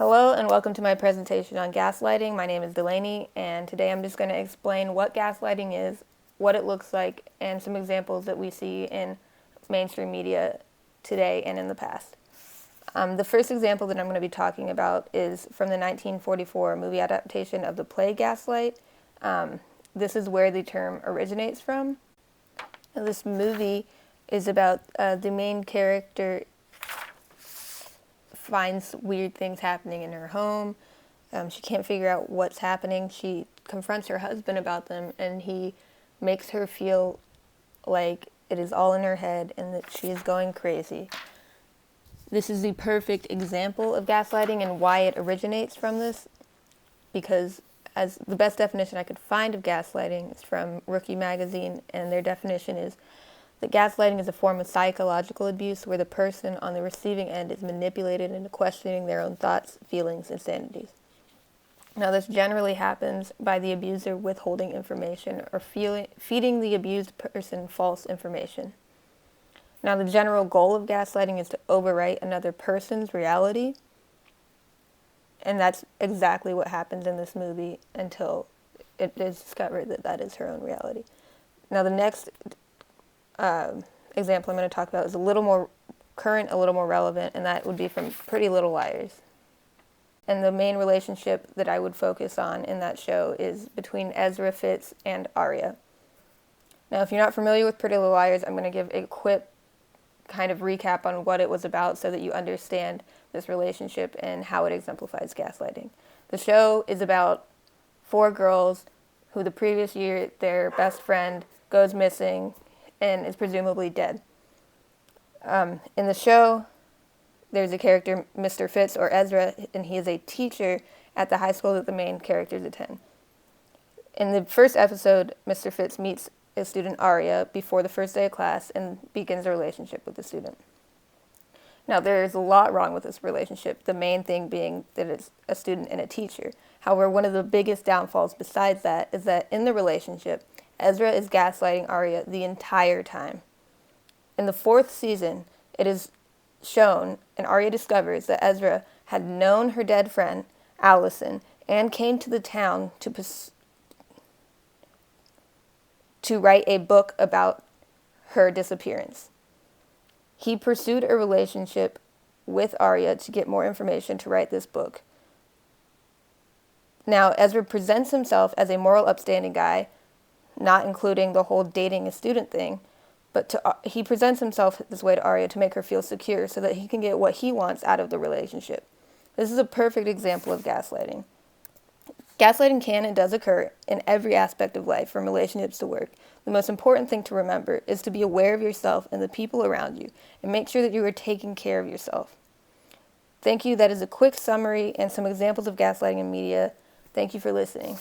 Hello and welcome to my presentation on gaslighting. My name is Delaney, and today I'm just going to explain what gaslighting is, what it looks like, and some examples that we see in mainstream media today and in the past. The first example that I'm going to be talking about is from the 1944 movie adaptation of the play Gaslight. This is where the term originates from. Now, this movie is about the main character finds weird things happening in her home. She can't figure out what's happening. She confronts her husband about them, and he makes her feel like it is all in her head and that she is going crazy. This is the perfect example of gaslighting and why it originates from this, because as the best definition I could find of gaslighting is from Rookie magazine, and their definition is that gaslighting is a form of psychological abuse where the person on the receiving end is manipulated into questioning their own thoughts, feelings, and sanities. Now, this generally happens by the abuser withholding information or feeding the abused person false information. Now, the general goal of gaslighting is to overwrite another person's reality, and that's exactly what happens in this movie until it is discovered that that is her own reality. Now, the next example I'm going to talk about is a little more current, a little more relevant, and that would be from Pretty Little Liars. And the main relationship that I would focus on in that show is between Ezra Fitz and Arya. Now, if you're not familiar with Pretty Little Liars, I'm going to give a quick kind of recap on what it was about so that you understand this relationship and how it exemplifies gaslighting. The show is about four girls who the previous year their best friend goes missing and is presumably dead. In the show, there's a character, Mr. Fitz, or Ezra, and he is a teacher at the high school that the main characters attend. In the first episode, Mr. Fitz meets a student, Arya, before the first day of class and begins a relationship with the student. Now, there's a lot wrong with this relationship, the main thing being that it's a student and a teacher. However, one of the biggest downfalls besides that is that in the relationship, Ezra is gaslighting Arya the entire time. In the fourth season, it is shown, and Arya discovers that Ezra had known her dead friend, Allison, and came to the town to write a book about her disappearance. He pursued a relationship with Arya to get more information to write this book. Now, Ezra presents himself as a moral, upstanding guy, not including the whole dating a student thing, but he presents himself this way to Arya to make her feel secure so that he can get what he wants out of the relationship. This is a perfect example of gaslighting. Gaslighting can and does occur in every aspect of life, from relationships to work. The most important thing to remember is to be aware of yourself and the people around you, and make sure that you are taking care of yourself. Thank you. That is a quick summary and some examples of gaslighting in media. Thank you for listening.